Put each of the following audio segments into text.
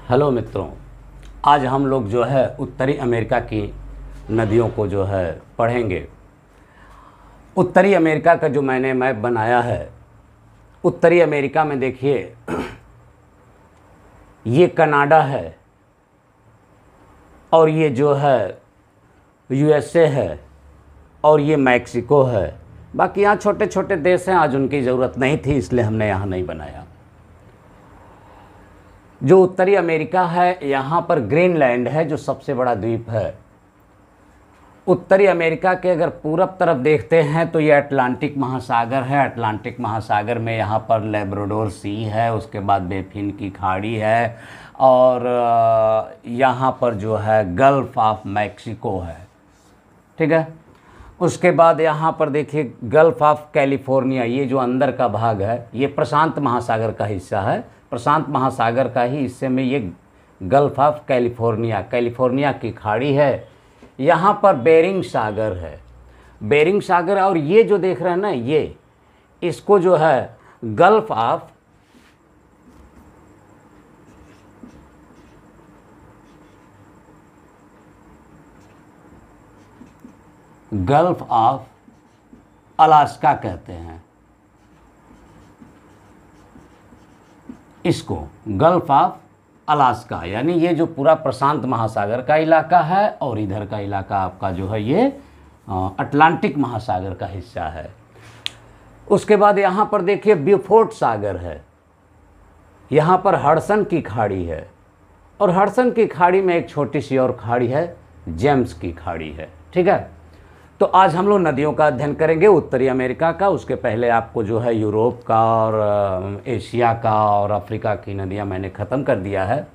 Hello मित्रों, आज हम लोग जो है उत्तरी अमेरिका की नदियों को जो है पढ़ेंगे। उत्तरी अमेरिका का जो मैंने मैप बनाया है, उत्तरी अमेरिका में देखिए ये कनाडा है और ये जो है यूएसए है और ये मैक्सिको है। बाकी यहाँ छोटे छोटे देश हैं, आज उनकी ज़रूरत नहीं थी इसलिए हमने यहाँ नहीं बनाया। जो उत्तरी अमेरिका है यहाँ पर ग्रीनलैंड है जो सबसे बड़ा द्वीप है। उत्तरी अमेरिका के अगर पूरब तरफ देखते हैं तो ये अटलांटिक महासागर है। अटलांटिक महासागर में यहाँ पर लेब्राडोर सी है, उसके बाद बेफिन की खाड़ी है और यहाँ पर जो है गल्फ ऑफ मैक्सिको है। ठीक है, उसके बाद यहाँ पर देखिए गल्फ ऑफ कैलिफोर्निया, ये जो अंदर का भाग है ये प्रशांत महासागर का हिस्सा है। प्रशांत महासागर का ही हिस्से में ये गल्फ ऑफ कैलिफोर्निया, कैलिफोर्निया की खाड़ी है। यहाँ पर बेरिंग सागर है, बेरिंग सागर। और ये जो देख रहे हैं ना, ये इसको जो है गल्फ ऑफ अलास्का कहते हैं। इसको गल्फ ऑफ अलास्का, यानी ये जो पूरा प्रशांत महासागर का इलाका है और इधर का इलाका आपका जो है ये अटलांटिक महासागर का हिस्सा है। उसके बाद यहाँ पर देखिए ब्यूफोर्ट सागर है, यहाँ पर हडसन की खाड़ी है और हडसन की खाड़ी में एक छोटी सी और खाड़ी है, जेम्स की खाड़ी है। ठीक है, तो आज हम लोग नदियों का अध्ययन करेंगे उत्तरी अमेरिका का। उसके पहले आपको जो है यूरोप का और एशिया का और अफ्रीका की नदियां मैंने ख़त्म कर दिया है।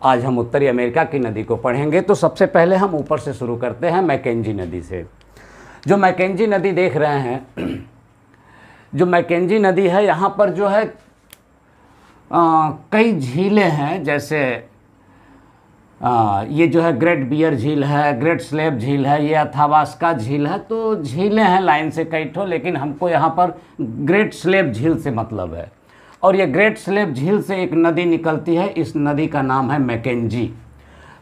आज हम उत्तरी अमेरिका की नदी को पढ़ेंगे। तो सबसे पहले हम ऊपर से शुरू करते हैं मैकेंजी नदी से। जो मैकेंजी नदी देख रहे हैं, जो मैकेंजी नदी है यहाँ पर जो है कई झीलें हैं। जैसे ये जो है ग्रेट बियर झील है, ग्रेट स्लेव झील है, ये अथावास्का झील है। तो झीलें हैं लाइन से कई ठो, लेकिन हमको यहाँ पर ग्रेट स्लेव झील से मतलब है। और ये ग्रेट स्लेव झील से एक नदी निकलती है, इस नदी का नाम है मैकेंजी।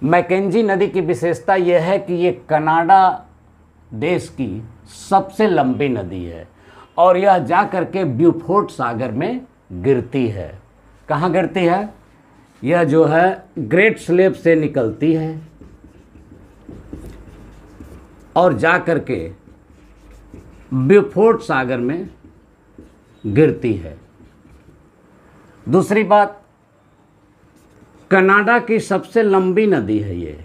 मैकेंजी नदी की विशेषता यह है कि ये कनाडा देश की सबसे लंबी नदी है और यह जा कर के ब्यूफोर्ट सागर में गिरती है। कहाँ गिरती है? यह जो है ग्रेट स्लेव से निकलती है और जा कर के ब्यूफोर्ट सागर में गिरती है। दूसरी बात, कनाडा की सबसे लंबी नदी है ये,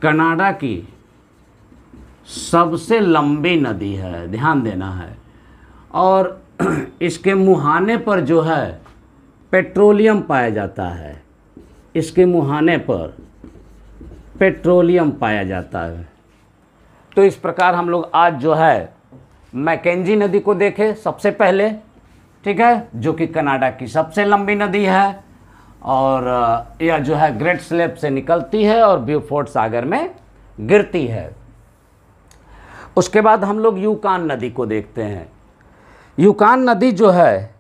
कनाडा की सबसे लंबी नदी है, ध्यान देना है। और इसके मुहाने पर जो है पेट्रोलियम पाया जाता है, इसके मुहाने पर पेट्रोलियम पाया जाता है। तो इस प्रकार हम लोग आज जो है मैकेंजी नदी को देखें सबसे पहले। ठीक है, जो कि कनाडा की सबसे लंबी नदी है और यह जो है ग्रेट स्लेव से निकलती है और ब्यूफोर्ट सागर में गिरती है। उसके बाद हम लोग यूकान नदी को देखते हैं। यूकान नदी जो है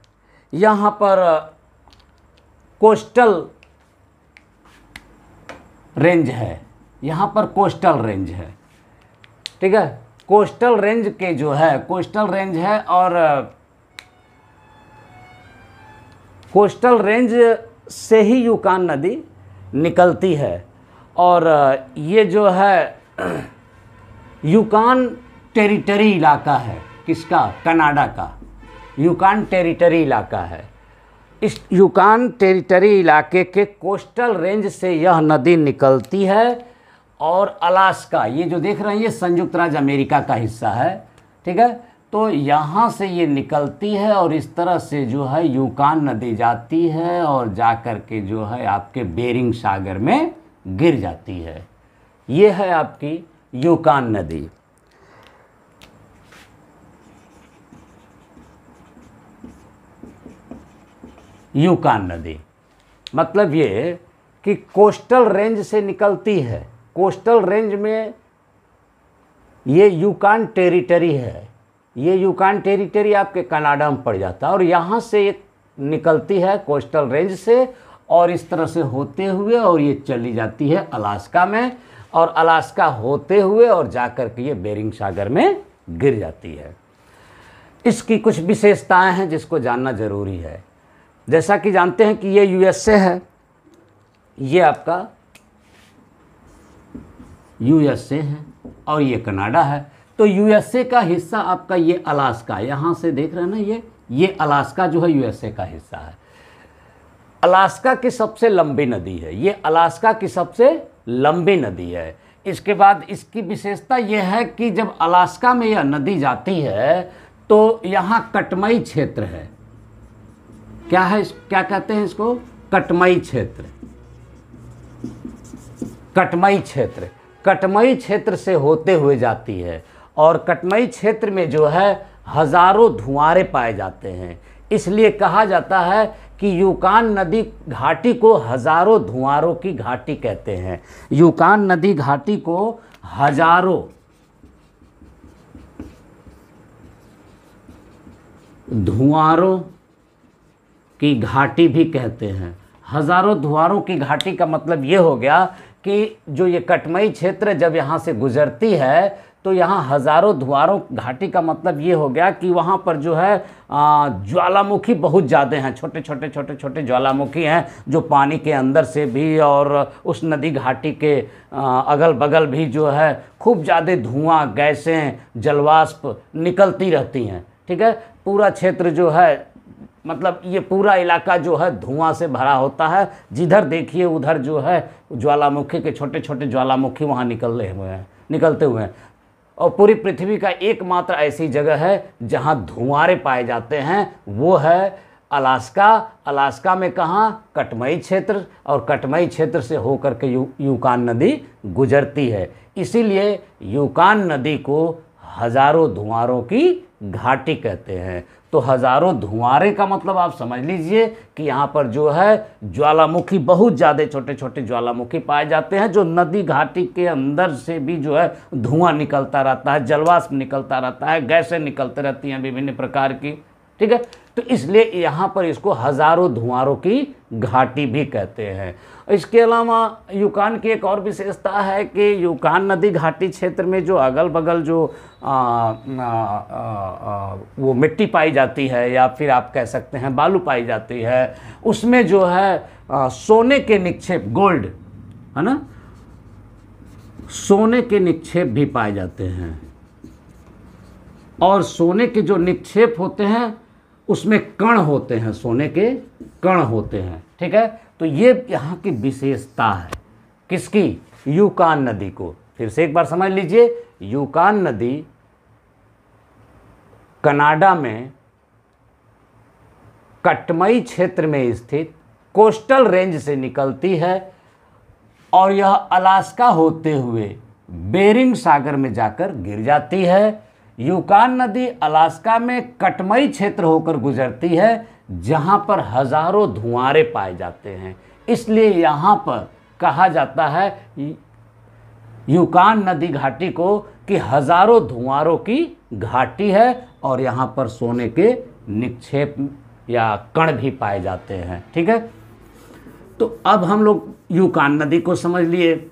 यहाँ पर कोस्टल रेंज है, यहाँ पर कोस्टल रेंज है। ठीक है, कोस्टल रेंज के जो है कोस्टल रेंज है और कोस्टल रेंज से ही यूकान नदी निकलती है। और ये जो है यूकान टेरिटरी इलाका है, किसका? कनाडा का यूकान टेरिटरी इलाका है। इस यूकान टेरिटरी इलाके के कोस्टल रेंज से यह नदी निकलती है और अलास्का, ये जो देख रहे हैं ये संयुक्त राज्य अमेरिका का हिस्सा है। ठीक है, तो यहाँ से ये निकलती है और इस तरह से जो है यूकान नदी जाती है और जा कर के जो है आपके बेरिंग सागर में गिर जाती है। ये है आपकी यूकान नदी। यूकान नदी मतलब ये कि कोस्टल रेंज से निकलती है। कोस्टल रेंज में ये यूकान टेरिटरी है, ये यूकान टेरिटरी आपके कनाडा में पड़ जाता है और यहाँ से एक निकलती है कोस्टल रेंज से और इस तरह से होते हुए और ये चली जाती है अलास्का में, और अलास्का होते हुए और जाकर के ये बेरिंग सागर में गिर जाती है। इसकी कुछ विशेषताएं हैं जिसको जानना ज़रूरी है। जैसा कि जानते हैं कि ये यूएसए है, ये आपका यूएसए है और ये कनाडा है। तो यूएसए का हिस्सा आपका ये अलास्का, यहाँ से देख रहे हैं ना, ये अलास्का जो है यूएसए का हिस्सा है। अलास्का की सबसे लंबी नदी है, ये अलास्का की सबसे लंबी नदी है। इसके बाद इसकी विशेषता यह है कि जब अलास्का में यह नदी जाती है तो यहाँ कटमई क्षेत्र है। क्या है, क्या कहते हैं इसको? कटमई क्षेत्र। कटमई क्षेत्र, कटमई क्षेत्र से होते हुए जाती है और कटमई क्षेत्र में जो है हजारों धुआंरे पाए जाते हैं। इसलिए कहा जाता है कि यूकान नदी घाटी को हजारों धुआंरों की घाटी कहते हैं। यूकान नदी घाटी को हजारों धुआंरों की घाटी भी कहते हैं। हजारों धुआंरों की घाटी का मतलब ये हो गया कि जो ये कटमई क्षेत्र जब यहाँ से गुजरती है तो यहाँ हजारों धुआंरों घाटी का मतलब ये हो गया कि वहाँ पर जो है ज्वालामुखी बहुत ज़्यादा हैं, छोटे छोटे छोटे छोटे ज्वालामुखी हैं जो पानी के अंदर से भी और उस नदी घाटी के अगल बगल भी जो है खूब ज़्यादा धुआं, गैसें, जलवाष्प निकलती रहती हैं। ठीक है, पूरा क्षेत्र जो है मतलब ये पूरा इलाका जो है धुआं से भरा होता है। जिधर देखिए उधर जो है ज्वालामुखी के छोटे छोटे ज्वालामुखी वहाँ निकलते हुए हैं। और पूरी पृथ्वी का एकमात्र ऐसी जगह है जहाँ धुआंरे पाए जाते हैं, वो है अलास्का। अलास्का में कहाँ? कटमई क्षेत्र, और कटमई क्षेत्र से होकर के यूकान नदी गुजरती है। इसीलिए यूकान नदी को हजारों धुआंरों की घाटी कहते हैं। तो हजारों धुआंरे का मतलब आप समझ लीजिए कि यहाँ पर जो है ज्वालामुखी, बहुत ज़्यादा छोटे छोटे ज्वालामुखी पाए जाते हैं जो नदी घाटी के अंदर से भी जो है धुआं निकलता रहता है, जलवाष्प निकलता रहता है, गैसें निकलती रहती हैं विभिन्न प्रकार की। ठीक है, तो इसलिए यहाँ पर इसको हजारों धुआंरों की घाटी भी कहते हैं। इसके अलावा यूकान की एक और विशेषता है कि यूकान नदी घाटी क्षेत्र में जो अगल बगल जो वो मिट्टी पाई जाती है या फिर आप कह सकते हैं बालू पाई जाती है, उसमें जो है सोने के निक्षेप, गोल्ड है ना, सोने के निक्षेप भी पाए जाते हैं। और सोने के जो निक्षेप होते हैं उसमें कण होते हैं, सोने के कण होते हैं। ठीक है, तो ये यहाँ की विशेषता है किसकी? यूकान नदी को। फिर से एक बार समझ लीजिए, यूकान नदी कनाडा में कटमई क्षेत्र में स्थित कोस्टल रेंज से निकलती है और यह अलास्का होते हुए बेरिंग सागर में जाकर गिर जाती है। यूकान नदी अलास्का में कटमई क्षेत्र होकर गुजरती है जहां पर हजारों धुआंरे पाए जाते हैं। इसलिए यहाँ पर कहा जाता है यूकान नदी घाटी को कि हजारों धुआंरों की घाटी है और यहाँ पर सोने के निक्षेप या कण भी पाए जाते हैं। ठीक है, तो अब हम लोग यूकान नदी को समझ लिए।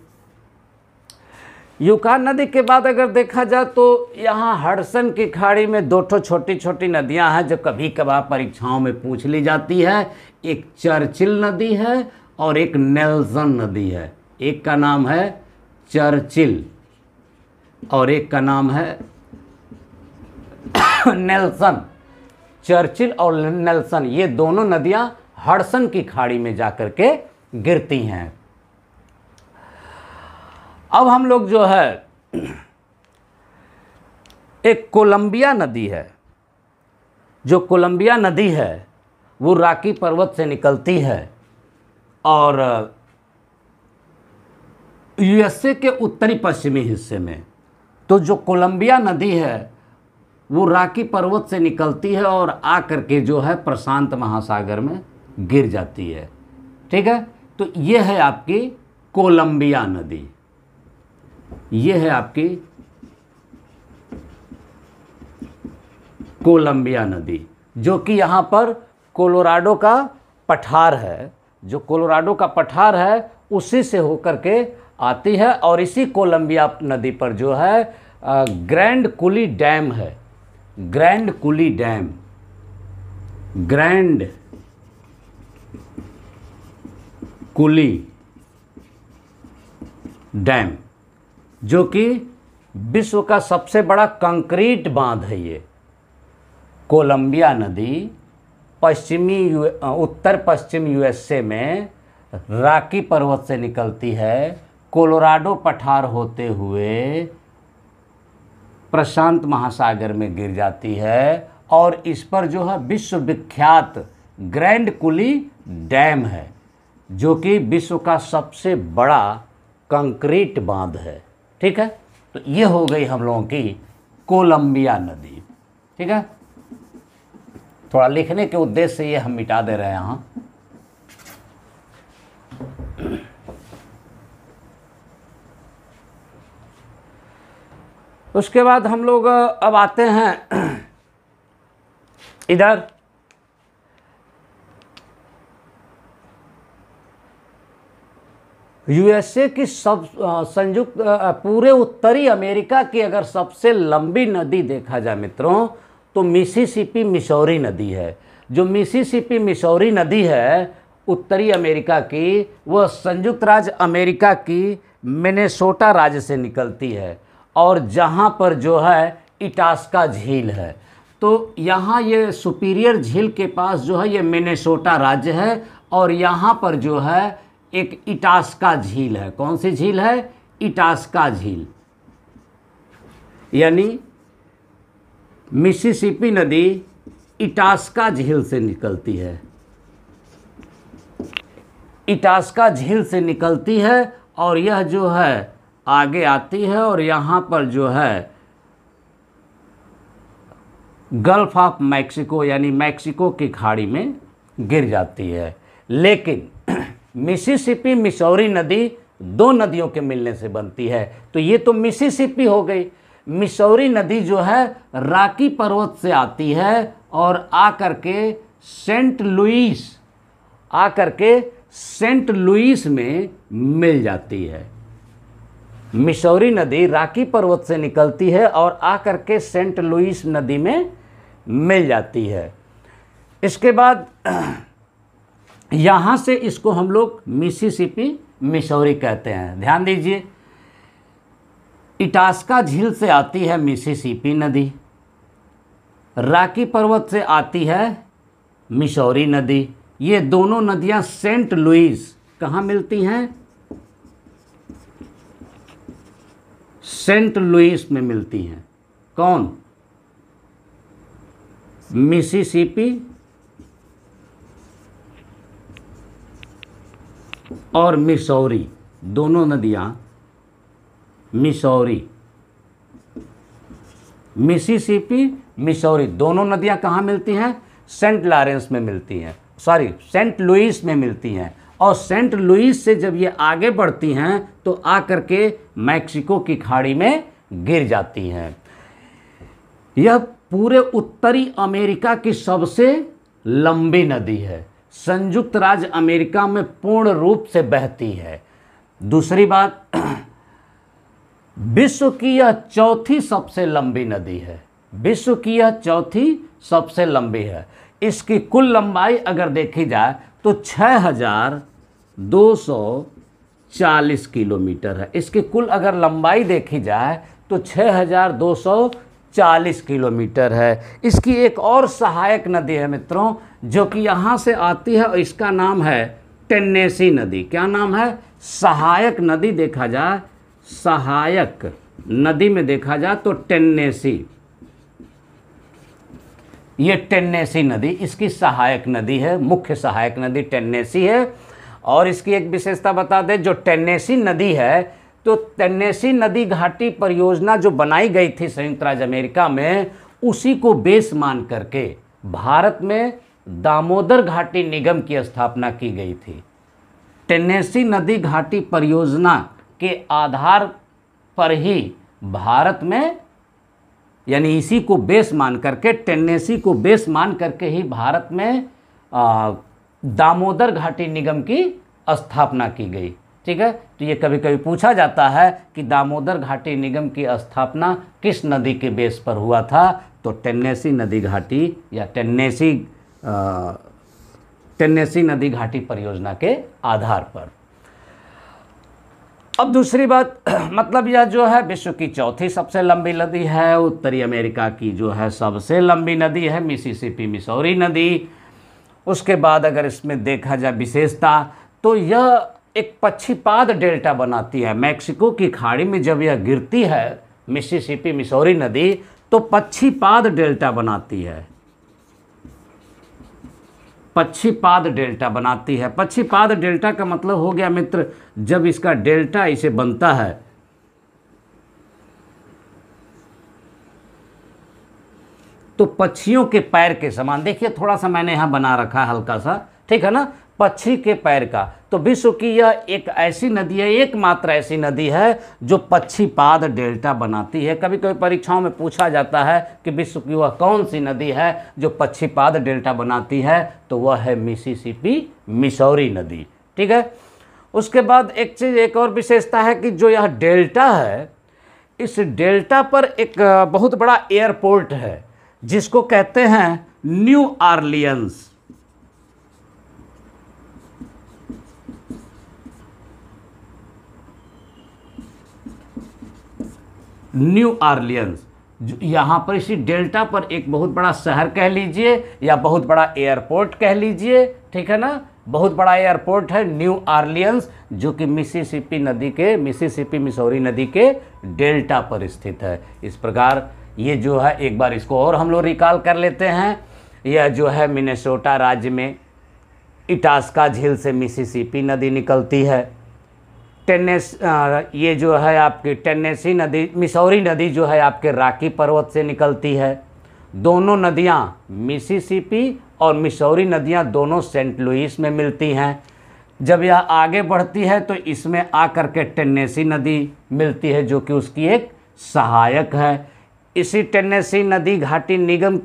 यूकान नदी के बाद अगर देखा जाए तो यहाँ हडसन की खाड़ी में दो ठो छोटी छोटी नदियाँ हैं जो कभी कभार परीक्षाओं में पूछ ली जाती है। एक चर्चिल नदी है और एक नेल्सन नदी है। एक का नाम है चर्चिल और एक का नाम है नेल्सन। चर्चिल और नेल्सन ये दोनों नदियाँ हडसन की खाड़ी में जाकर के गिरती हैं। अब हम लोग जो है एक कोलंबिया नदी है, जो कोलंबिया नदी है वो रॉकी पर्वत से निकलती है और यूएसए के उत्तरी पश्चिमी हिस्से में। तो जो कोलंबिया नदी है वो रॉकी पर्वत से निकलती है और आ करके जो है प्रशांत महासागर में गिर जाती है। ठीक है, तो ये है आपकी कोलंबिया नदी, ये है आपकी कोलंबिया नदी जो कि यहाँ पर कोलोराडो का पठार है, जो कोलोराडो का पठार है उसी से होकर के आती है। और इसी कोलंबिया नदी पर जो है ग्रैंड कुली डैम है, ग्रैंड कुली डैम, ग्रैंड कुली डैम, जो कि विश्व का सबसे बड़ा कंक्रीट बांध है। ये कोलंबिया नदी उत्तर पश्चिम यूएसए में रॉकी पर्वत से निकलती है, कोलोराडो पठार होते हुए प्रशांत महासागर में गिर जाती है, और इस पर जो है विश्व विख्यात ग्रैंड कुली डैम है, जो कि विश्व का सबसे बड़ा कंक्रीट बांध है। ठीक है, तो ये हो गई हम लोगों की कोलंबिया नदी। ठीक है, थोड़ा लिखने के उद्देश्य से ये हम मिटा दे रहे हैं यहाँ। उसके बाद हम लोग अब आते हैं इधर यूएसए की संयुक्त पूरे उत्तरी अमेरिका की अगर सबसे लंबी नदी देखा जाए मित्रों, तो मिसिसिपी मिसौरी नदी है। जो मिसिसिपी मिसौरी नदी है उत्तरी अमेरिका की, वह संयुक्त राज्य अमेरिका की मिनेसोटा राज्य से निकलती है, और जहाँ पर जो है इटास्का झील है। तो यहाँ ये सुपीरियर झील के पास जो है ये मिनेसोटा राज्य है, और यहाँ पर जो है एक इटास्का झील है। कौन सी झील है? इटास्का झील। यानी मिसिसिपी नदी इटास्का झील से निकलती है, इटास्का झील से निकलती है, और यह जो है आगे आती है, और यहाँ पर जो है गल्फ ऑफ मैक्सिको यानी मैक्सिको की खाड़ी में गिर जाती है। लेकिन मिसिसिपी मिसौरी नदी दो नदियों के मिलने से बनती है। तो ये तो मिसिसिपी हो गई। मिसौरी नदी जो है रॉकी पर्वत से आती है, और आकर के सेंट लुइस में मिल जाती है। मिसौरी नदी रॉकी पर्वत से निकलती है और आकर के सेंट लुइस नदी में मिल जाती है। इसके बाद यहाँ से इसको हम लोग मिसिसिपी मिसौरी कहते हैं। ध्यान दीजिए, इटास्का झील से आती है मिसिसिपी नदी, रॉकी पर्वत से आती है मिसौरी नदी। ये दोनों नदियाँ सेंट लुइस कहाँ मिलती हैं? सेंट लुइस में मिलती हैं। कौन? मिसिसिपी और मिसौरी, दोनों नदियाँ मिसिसिपी मिसौरी दोनों नदियाँ कहाँ मिलती हैं? सेंट लॉरेंस में मिलती हैं, सेंट लुइस में मिलती हैं। और सेंट लुइस से जब ये आगे बढ़ती हैं तो आकर के मैक्सिको की खाड़ी में गिर जाती हैं। यह पूरे उत्तरी अमेरिका की सबसे लंबी नदी है। संयुक्त राज्य अमेरिका में पूर्ण रूप से बहती है। दूसरी बात, विश्व की यह चौथी सबसे लंबी नदी है। विश्व की यह चौथी सबसे लंबी है। इसकी कुल लंबाई अगर देखी जाए तो 6240 किलोमीटर है। इसकी कुल अगर लंबाई देखी जाए तो 6240 किलोमीटर है। इसकी एक और सहायक नदी है मित्रों, जो कि यहाँ से आती है, और इसका नाम है टेनेसी नदी। क्या नाम है? सहायक नदी देखा जाए, सहायक नदी में देखा जाए तो टेनेसी, ये टेनेसी नदी इसकी सहायक नदी है। मुख्य सहायक नदी टेनेसी है। और इसकी एक विशेषता बता दें, जो टेनेसी नदी है, तो टेनेसी नदी घाटी परियोजना जो बनाई गई थी संयुक्त राज्य अमेरिका में, उसी को बेस मान करके भारत में दामोदर घाटी निगम की स्थापना की गई थी। टेनेसी नदी घाटी परियोजना के आधार पर ही भारत में, यानी इसी को बेस मान करके, टेनेसी को बेस मान करके ही भारत में दामोदर घाटी निगम की स्थापना की गई। ठीक है, तो ये कभी कभी पूछा जाता है कि दामोदर घाटी निगम की स्थापना किस नदी के बेस पर हुआ था, तो टेनेसी नदी घाटी या टेनेसी नदी घाटी परियोजना के आधार पर। अब दूसरी बात, मतलब यह जो है विश्व की चौथी सबसे लंबी नदी है, उत्तरी अमेरिका की जो है सबसे लंबी नदी है मिसिसिपी मिसौरी नदी। उसके बाद अगर इसमें देखा जाए विशेषता, तो यह एक पक्षीपाद डेल्टा बनाती है। मैक्सिको की खाड़ी में जब यह गिरती है मिसिसिपी मिसौरी नदी, तो पक्षीपाद डेल्टा बनाती है, पक्षीपाद डेल्टा बनाती है। पक्षीपाद डेल्टा का मतलब हो गया मित्र, जब इसका डेल्टा इसे बनता है तो पक्षियों के पैर के समान, देखिए थोड़ा सा मैंने यहाँ बना रखा है हल्का सा, ठीक है ना, पक्षी के पैर का। तो विश्व की यह एक ऐसी नदी है, एकमात्र ऐसी नदी है जो पक्षीपाद डेल्टा बनाती है। कभी कभी परीक्षाओं में पूछा जाता है कि विश्व की वह कौन सी नदी है जो पक्षीपाद डेल्टा बनाती है, तो वह है मिसिसिपी मिसौरी नदी। ठीक है, उसके बाद एक चीज़, एक और विशेषता है कि जो यह डेल्टा है, इस डेल्टा पर एक बहुत बड़ा एयरपोर्ट है जिसको कहते हैं न्यू ऑरलियंस। न्यू ऑरलियंस यहाँ पर इसी डेल्टा पर एक बहुत बड़ा शहर कह लीजिए या बहुत बड़ा एयरपोर्ट कह लीजिए, ठीक है ना, बहुत बड़ा एयरपोर्ट है न्यू ऑरलियंस, जो कि मिसिसिपी मिसौरी नदी के डेल्टा पर स्थित है। इस प्रकार ये जो है, एक बार इसको और हम लोग रिकॉल कर लेते हैं। यह जो है मिनेसोटा राज्य में इटास्का झील से मिसिसिपी नदी निकलती है। ये जो है आपकी टेनेसी नदी, मिसौरी नदी जो है आपके रॉकी पर्वत से निकलती है। दोनों नदियाँ मिसिसिपी और मिसौरी नदियाँ दोनों सेंट लुइस में मिलती हैं। जब यह आगे बढ़ती है तो इसमें आकर के टेनेसी नदी मिलती है, जो कि उसकी एक सहायक है। इसी टेनेसी नदी घाटी निगम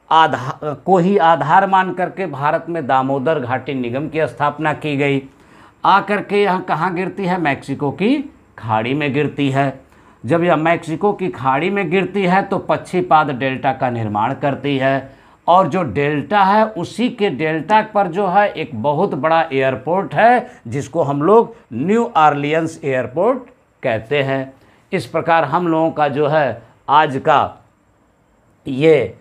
को ही आधार मान करके भारत में दामोदर घाटी निगम की स्थापना की गई। आकर के यहाँ कहाँ गिरती है, मैक्सिको की खाड़ी में गिरती है। जब यह मैक्सिको की खाड़ी में गिरती है तो पक्षीपाद डेल्टा का निर्माण करती है, और जो डेल्टा है उसी के डेल्टा पर जो है एक बहुत बड़ा एयरपोर्ट है जिसको हम लोग न्यू ऑरलियंस एयरपोर्ट कहते हैं। इस प्रकार हम लोगों का जो है आज का ये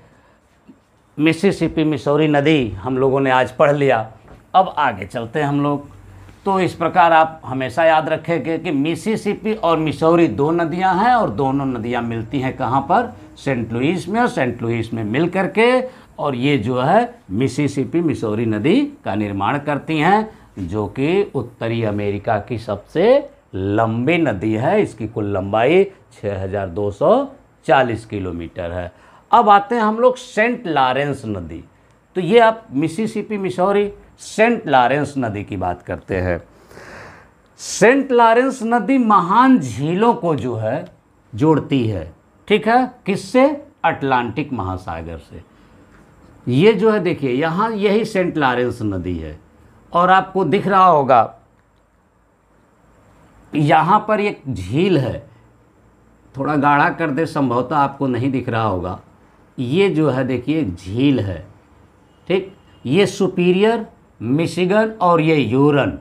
मिसिसिपी मिसौरी नदी हम लोगों ने आज पढ़ लिया। अब आगे चलते हैं हम लोग। तो इस प्रकार आप हमेशा याद रखेंगे कि मिसिसिपी और मिसौरी दो नदियां हैं, और दोनों नदियां मिलती हैं कहाँ पर, सेंट लुइस में, और सेंट लुइस में मिल करके और ये जो है मिसिसिपी मिसौरी नदी का निर्माण करती हैं, जो कि उत्तरी अमेरिका की सबसे लंबी नदी है। इसकी कुल लंबाई 6240 किलोमीटर है। अब आते हैं हम लोग सेंट लॉरेंस नदी। तो ये आप मिसिसिपी मिसौरी सेंट लॉरेंस नदी की बात करते हैं। सेंट लॉरेंस नदी महान झीलों को जो है जोड़ती है, ठीक है, किससे, अटलांटिक महासागर से। ये जो है देखिए यहाँ यही सेंट लॉरेंस नदी है, और आपको दिख रहा होगा यहाँ पर एक झील है, थोड़ा गाढ़ा कर दे, संभवतः आपको नहीं दिख रहा होगा। ये जो है देखिए एक झील है, ठीक, ये सुपीरियर, मिशिगन और ये यूरन,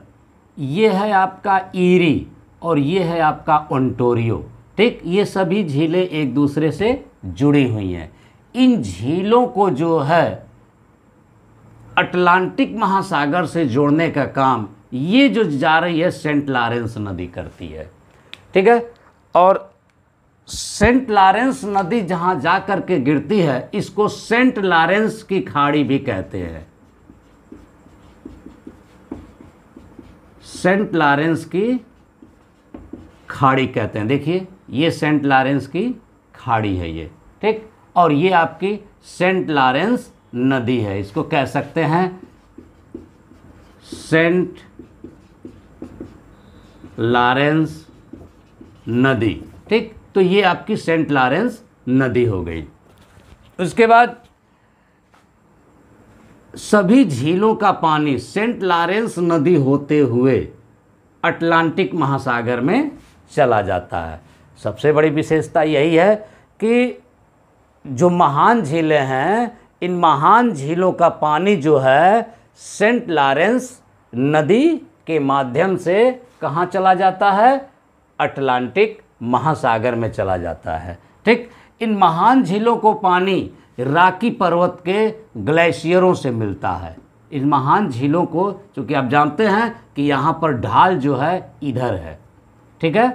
ये है आपका ईरी और ये है आपका ओंटारियो, ठीक। ये सभी झीलें एक दूसरे से जुड़ी हुई हैं। इन झीलों को जो है अटलांटिक महासागर से जोड़ने का काम ये जो जा रही है सेंट लॉरेंस नदी करती है, ठीक है। और सेंट लॉरेंस नदी जहाँ जा कर के गिरती है इसको सेंट लॉरेंस की खाड़ी भी कहते हैं, सेंट लॉरेंस की खाड़ी कहते हैं। देखिए ये सेंट लॉरेंस की खाड़ी है ये, ठीक, और ये आपकी सेंट लॉरेंस नदी है, इसको कह सकते हैं सेंट लॉरेंस नदी, ठीक। तो ये आपकी सेंट लॉरेंस नदी हो गई। उसके बाद सभी झीलों का पानी सेंट लॉरेंस नदी होते हुए अटलांटिक महासागर में चला जाता है। सबसे बड़ी विशेषता यही है कि जो महान झीलें हैं, इन महान झीलों का पानी जो है सेंट लॉरेंस नदी के माध्यम से कहाँ चला जाता है? अटलांटिक महासागर में चला जाता है। ठीक, इन महान झीलों को पानी रॉकी पर्वत के ग्लेशियरों से मिलता है। इन महान झीलों को, चूँकि आप जानते हैं कि यहाँ पर ढाल जो है इधर है, ठीक है,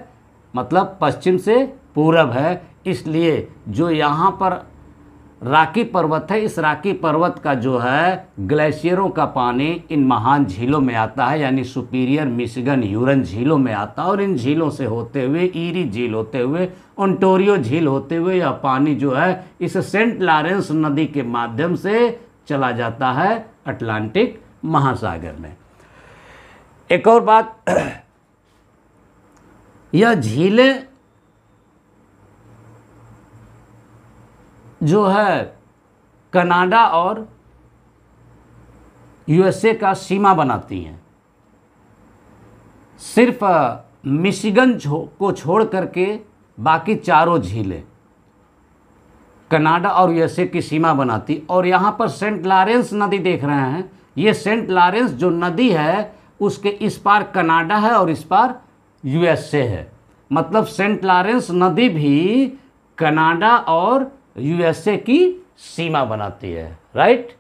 मतलब पश्चिम से पूरब है, इसलिए जो यहाँ पर रॉकी पर्वत है, इस रॉकी पर्वत का जो है ग्लेशियरों का पानी इन महान झीलों में आता है, यानी सुपीरियर, मिशिगन, ह्यूरन झीलों में आता है। और इन झीलों से होते हुए ईरी झील होते हुए ओंटारियो झील होते हुए यह पानी जो है इस सेंट लॉरेंस नदी के माध्यम से चला जाता है अटलांटिक महासागर में। एक और बात, यह झीलें जो है कनाडा और यूएसए का सीमा बनाती हैं। सिर्फ मिशिगन को छोड़ करके बाकी चारों झीलें कनाडा और यूएसए की सीमा बनाती। और यहाँ पर सेंट लॉरेंस नदी देख रहे हैं, ये सेंट लॉरेंस जो नदी है उसके इस पार कनाडा है और इस पार यूएसए है। मतलब सेंट लॉरेंस नदी भी कनाडा और यूएसए की सीमा बनाती है। राइट,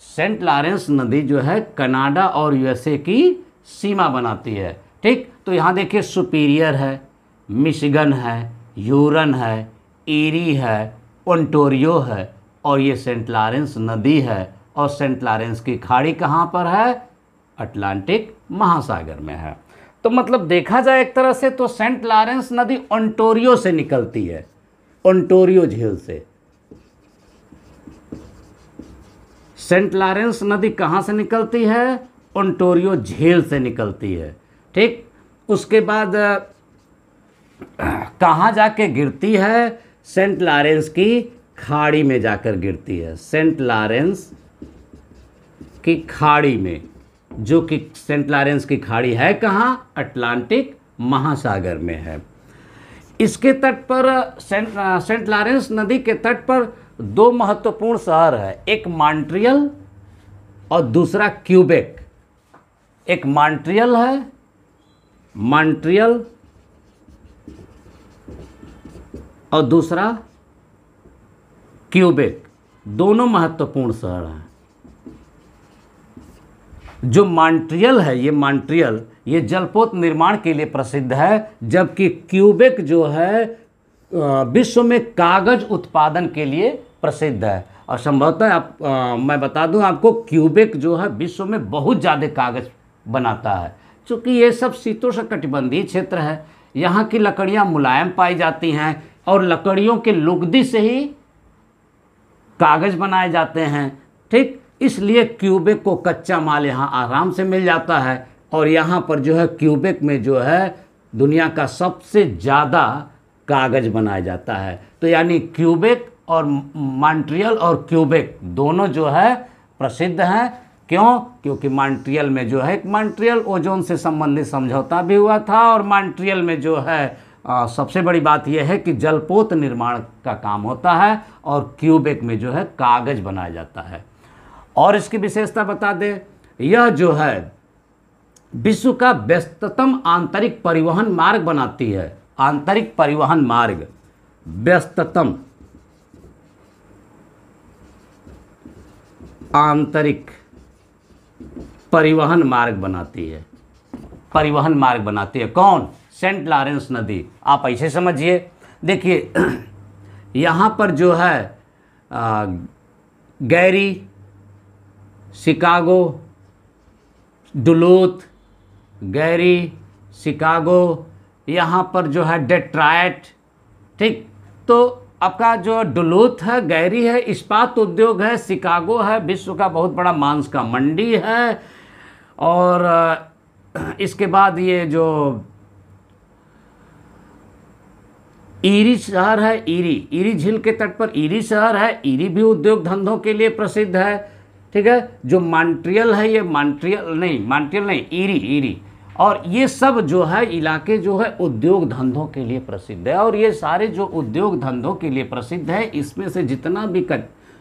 सेंट लॉरेंस नदी जो है कनाडा और यूएसए की सीमा बनाती है। ठीक, तो यहाँ देखिए सुपीरियर है, मिशिगन है, ह्यूरन है, ईरी है, ओंटारियो है और ये सेंट लॉरेंस नदी है। और सेंट लॉरेंस की खाड़ी कहाँ पर है? अटलांटिक महासागर में है। तो मतलब देखा जाए एक तरह से तो सेंट लॉरेंस नदी ओंटारियो से निकलती है, ओंटारियो झील से। सेंट लॉरेंस नदी कहाँ से निकलती है? ओंटारियो झील से निकलती है। ठीक, उसके बाद कहाँ जाके गिरती है? सेंट लॉरेंस की खाड़ी में जाकर गिरती है। सेंट लॉरेंस की खाड़ी में, जो कि सेंट लॉरेंस की खाड़ी है कहाँ? अटलांटिक महासागर में है। इसके तट पर सेंट लॉरेंस नदी के तट पर दो महत्वपूर्ण शहर है, एक मॉन्ट्रियल और दूसरा क्यूबेक। एक मॉन्ट्रियल है, मॉन्ट्रियल, और दूसरा क्यूबेक। दोनों महत्वपूर्ण शहर हैं। जो मॉन्ट्रियल है, ये मॉन्ट्रियल ये जलपोत निर्माण के लिए प्रसिद्ध है, जबकि क्यूबेक जो है विश्व में कागज उत्पादन के लिए प्रसिद्ध है। और संभवतः मैं बता दूं आपको, क्यूबेक जो है विश्व में बहुत ज़्यादा कागज बनाता है। चूँकि ये सब शीतोष्णकटिबंधीय क्षेत्र है, यहाँ की लकड़ियाँ मुलायम पाई जाती हैं और लकड़ियों के लुगदी से ही कागज बनाए जाते हैं। ठीक, इसलिए क्यूबेक को कच्चा माल यहाँ आराम से मिल जाता है। और यहाँ पर जो है क्यूबेक में जो है दुनिया का सबसे ज़्यादा कागज बनाया जाता है। तो यानी क्यूबेक और मॉन्ट्रियल और क्यूबेक दोनों जो है प्रसिद्ध हैं। क्यों? क्योंकि मॉन्ट्रियल में जो है एक मॉन्ट्रियल ओजोन से संबंधित समझौता भी हुआ था, और मॉन्ट्रियल में जो है सबसे बड़ी बात यह है कि जलपोत निर्माण का काम होता है, और क्यूबेक में जो है कागज बनाया जाता है। और इसकी विशेषता बता दें, यह जो है विश्व का व्यस्ततम आंतरिक परिवहन मार्ग बनाती है। आंतरिक परिवहन मार्ग, व्यस्ततम आंतरिक परिवहन मार्ग बनाती है। परिवहन मार्ग बनाती है कौन? सेंट लॉरेंस नदी। आप ऐसे समझिए, देखिए यहाँ पर जो है Gary, Chicago, Duluth, Gary, Chicago, यहाँ पर जो है डेट्रॉयट। ठीक, तो आपका जो डुलूथ है, गैरी है, इस्पात उद्योग है, शिकागो है, विश्व का बहुत बड़ा मांस का मंडी है। और इसके बाद ये जो ईरी शहर है, ईरी झील के तट पर ईरी शहर है, ईरी भी उद्योग धंधों के लिए प्रसिद्ध है। ठीक है। जो मॉन्ट्रियल है, ये मॉन्ट्रियल नहीं, ईरी। और ये सब जो है इलाके जो है उद्योग धंधों के लिए प्रसिद्ध है। और ये सारे जो उद्योग धंधों के लिए प्रसिद्ध है, इसमें से जितना भी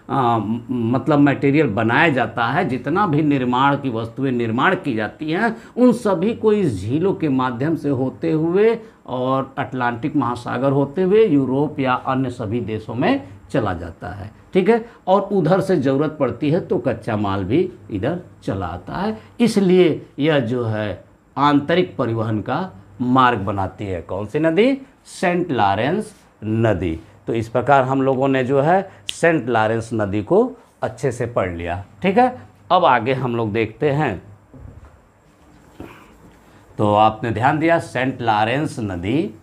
मतलब मटेरियल बनाया जाता है, जितना भी निर्माण की वस्तुएं निर्माण की जाती हैं, उन सभी को इस झीलों के माध्यम से होते हुए और अटलांटिक महासागर होते हुए यूरोप या अन्य सभी देशों में चला जाता है, ठीक है। और उधर से ज़रूरत पड़ती है तो कच्चा माल भी इधर चला आता है। इसलिए यह जो है आंतरिक परिवहन का मार्ग बनाती है। कौन सी नदी? सेंट लॉरेंस नदी। तो इस प्रकार हम लोगों ने जो है सेंट लॉरेंस नदी को अच्छे से पढ़ लिया, ठीक है। अब आगे हम लोग देखते हैं। तो आपने ध्यान दिया, सेंट लॉरेंस नदी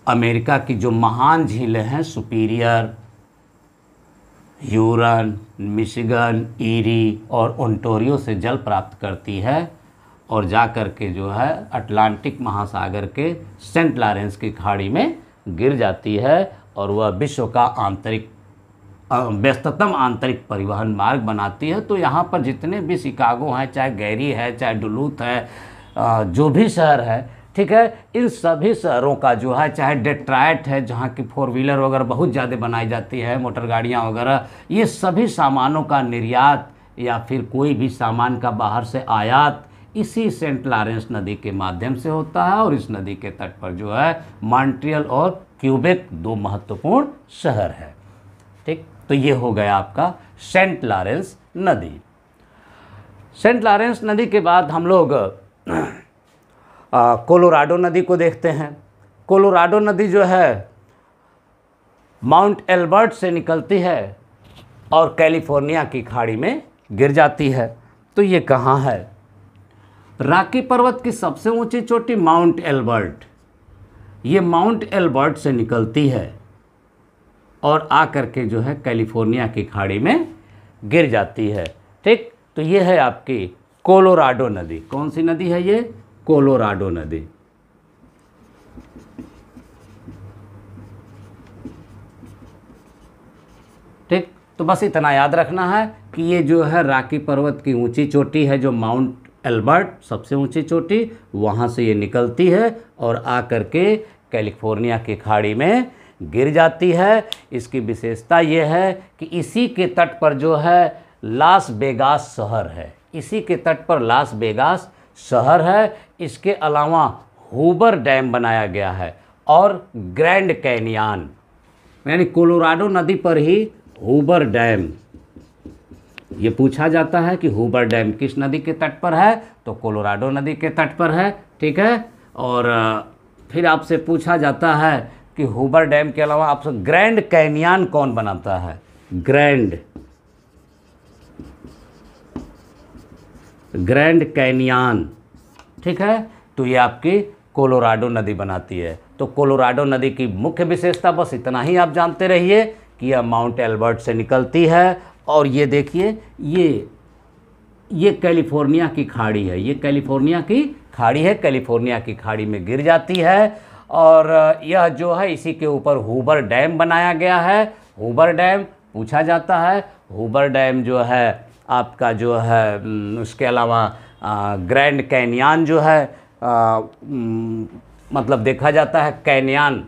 अमेरिका की जो महान झीलें हैं, सुपीरियर, ह्यूरन, मिशिगन, ईरी और ओंटारियो से जल प्राप्त करती है और जा कर के जो है अटलांटिक महासागर के सेंट लॉरेंस की खाड़ी में गिर जाती है और वह विश्व का व्यस्ततम आंतरिक परिवहन मार्ग बनाती है। तो यहाँ पर जितने भी शिकागो हैं, चाहे गैरी है, चाहे डुलूथ है, जो भी शहर है, ठीक है, इन सभी शहरों का जो है, चाहे डेट्रॉयट है जहाँ की 4 व्हीलर वगैरह बहुत ज़्यादा बनाई जाती है, मोटर गाड़ियाँ वगैरह, ये सभी सामानों का निर्यात या फिर कोई भी सामान का बाहर से आयात इसी सेंट लॉरेंस नदी के माध्यम से होता है। और इस नदी के तट पर जो है मॉन्ट्रियल और क्यूबेक 2 महत्वपूर्ण शहर है, ठीक। तो ये हो गया आपका सेंट लॉरेंस नदी। सेंट लॉरेंस नदी के बाद हम लोग कोलोराडो नदी को देखते हैं। कोलोराडो नदी जो है माउंट एल्बर्ट से निकलती है और कैलिफोर्निया की खाड़ी में गिर जाती है। तो ये कहाँ है? रॉकी पर्वत की सबसे ऊंची चोटी माउंट एल्बर्ट, ये माउंट एल्बर्ट से निकलती है और आकर के जो है कैलिफोर्निया की खाड़ी में गिर जाती है, ठीक। तो ये है आपकी कोलोराडो नदी। कौन सी नदी है ये? कोलोराडो नदी। ठीक, तो बस इतना याद रखना है कि ये जो है रॉकी पर्वत की ऊंची चोटी है, जो माउंट एल्बर्ट सबसे ऊंची चोटी, वहाँ से ये निकलती है और आकर के कैलिफोर्निया की खाड़ी में गिर जाती है। इसकी विशेषता ये है कि इसी के तट पर जो है लास वेगास शहर है, इसी के तट पर लास वेगास शहर है। इसके अलावा हूबर डैम बनाया गया है और ग्रैंड कैनियन, यानी कोलोराडो नदी पर ही हूबर डैम। ये पूछा जाता है कि हूबर डैम किस नदी के तट पर है, तो कोलोराडो नदी के तट पर है, ठीक है। और फिर आपसे पूछा जाता है कि हूबर डैम के अलावा आपसे ग्रैंड कैनियन कौन बनाता है? ग्रैंड कैनियन, ठीक है। तो ये आपकी कोलोराडो नदी बनाती है। तो कोलोराडो नदी की मुख्य विशेषता बस इतना ही आप जानते रहिए कि यह माउंट एल्बर्ट से निकलती है और ये देखिए ये कैलिफोर्निया की खाड़ी है, ये कैलिफोर्निया की खाड़ी है, कैलिफोर्निया की खाड़ी में गिर जाती है। और यह जो है इसी के ऊपर हूबर डैम बनाया गया है। हूबर डैम पूछा जाता है, हूबर डैम जो है आपका जो है उसके अलावा ग्रैंड कैनियन जो है मतलब देखा जाता है कैनियन,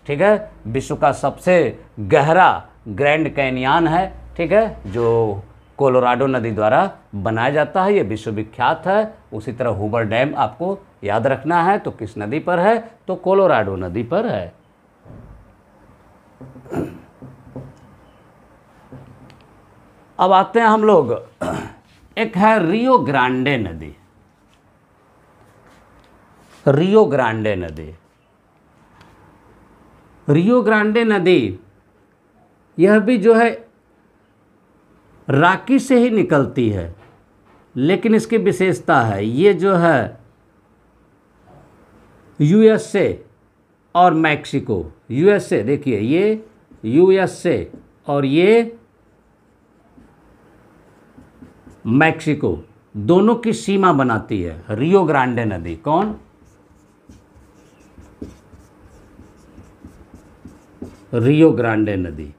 ठीक है, विश्व का सबसे गहरा ग्रैंड कैनियन है, ठीक है, जो कोलोराडो नदी द्वारा बनाया जाता है। ये विश्वविख्यात है। उसी तरह हूबर डैम आपको याद रखना है। तो किस नदी पर है? तो कोलोराडो नदी पर है। अब आते हैं हम लोग, एक है रियो ग्रांडे नदी। रियो ग्रांडे नदी, रियो ग्रांडे नदी यह भी जो है रॉकी से ही निकलती है, लेकिन इसकी विशेषता है ये जो है यूएसए और मैक्सिको, यूएसए देखिए ये यूएसए और ये मैक्सिको दोनों की सीमा बनाती है रियो ग्रांडे नदी। कौन? रियो ग्रांडे नदी।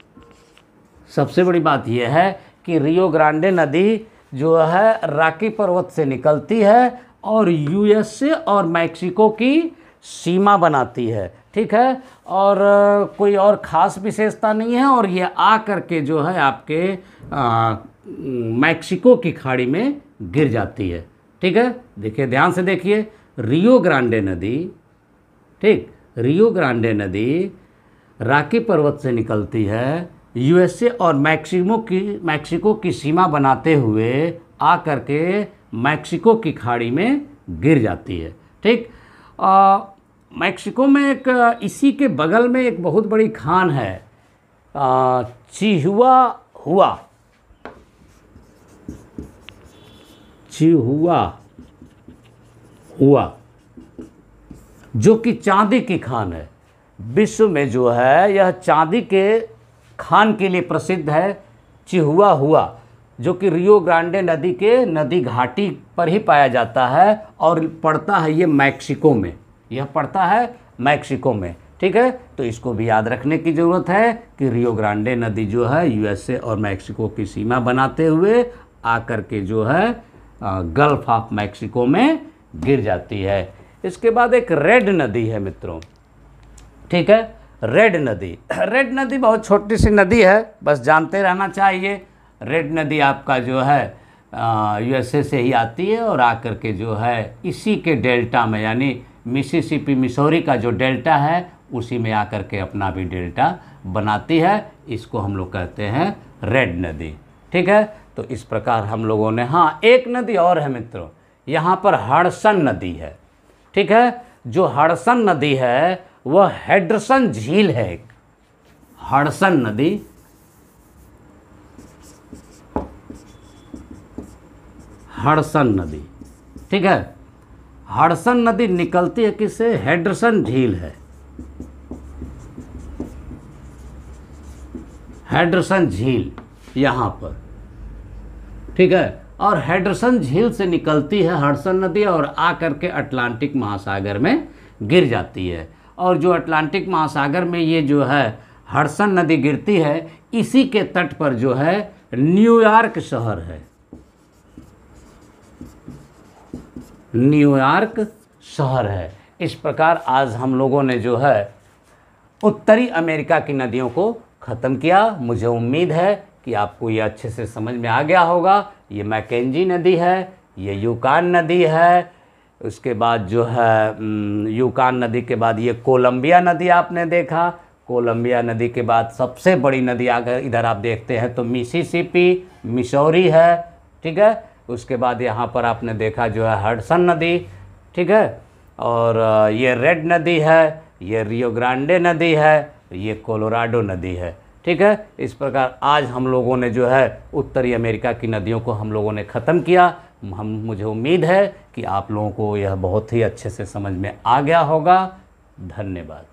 सबसे बड़ी बात यह है कि रियो ग्रांडे नदी जो है रॉकी पर्वत से निकलती है और यूएसए और मैक्सिको की सीमा बनाती है। ठीक है, और कोई और ख़ास विशेषता नहीं है, और ये आ करके जो है आपके मैक्सिको की खाड़ी में गिर जाती है। ठीक है, देखिए ध्यान से देखिए, रियो ग्रांडे नदी, ठीक, रियो ग्रांडे नदी रॉकी पर्वत से निकलती है, यूएसए और मैक्सिको की सीमा बनाते हुए आ करके मैक्सिको की खाड़ी में गिर जाती है। ठीक, मैक्सिको में एक इसी के बगल में एक बहुत बड़ी खान है, चिहुआहुआ जो कि चांदी की खान है। विश्व में जो है यह चांदी के खान के लिए प्रसिद्ध है, चिहुआहुआ, जो कि रियो ग्रांडे नदी के नदी घाटी पर ही पाया जाता है और पड़ता है ये मैक्सिको में, यह पड़ता है मैक्सिको में। ठीक है, तो इसको भी याद रखने की ज़रूरत है कि रियो ग्रांडे नदी जो है यूएसए और मैक्सिको की सीमा बनाते हुए आकर के जो है गल्फ ऑफ मैक्सिको में गिर जाती है। इसके बाद एक रेड नदी है मित्रों। ठीक है, रेड नदी बहुत छोटी सी नदी है, बस जानते रहना चाहिए। रेड नदी आपका जो है यूएसए से ही आती है और आकर के जो है इसी के डेल्टा में, यानी मिसिसिपी मिसौरी का जो डेल्टा है उसी में आकर के अपना भी डेल्टा बनाती है। इसको हम लोग कहते हैं रेड नदी। ठीक है, तो इस प्रकार हम लोगों ने, हाँ एक नदी और है मित्रों, यहाँ पर हडसन नदी है। ठीक है, जो हडसन नदी है वह हेडरसन झील है। एक हडसन नदी, हडसन नदी, ठीक है, हडसन नदी निकलती है किससे? हेडरसन झील है, हेडरसन झील यहाँ पर। ठीक है, और हेडरसन झील से निकलती है हडसन नदी और आकर के अटलांटिक महासागर में गिर जाती है। और जो अटलांटिक महासागर में ये जो है हडसन नदी गिरती है, इसी के तट पर जो है न्यूयॉर्क शहर है, न्यूयॉर्क शहर है। इस प्रकार आज हम लोगों ने जो है उत्तरी अमेरिका की नदियों को ख़त्म किया। मुझे उम्मीद है कि आपको ये अच्छे से समझ में आ गया होगा। ये मैकेंजी नदी है, ये यूकान नदी है, उसके बाद जो है यूकान नदी के बाद ये कोलंबिया नदी आपने देखा। कोलंबिया नदी के बाद सबसे बड़ी नदी अगर इधर आप देखते हैं तो मिसिसिपी मिसौरी है। ठीक है, उसके बाद यहाँ पर आपने देखा जो है हडसन नदी। ठीक है, और ये रेड नदी है, ये रियो ग्रांडे नदी है, ये कोलोराडो नदी है। ठीक है, इस प्रकार आज हम लोगों ने जो है उत्तरी अमेरिका की नदियों को हम लोगों ने ख़त्म किया। मुझे उम्मीद है कि आप लोगों को यह बहुत ही अच्छे से समझ में आ गया होगा। धन्यवाद।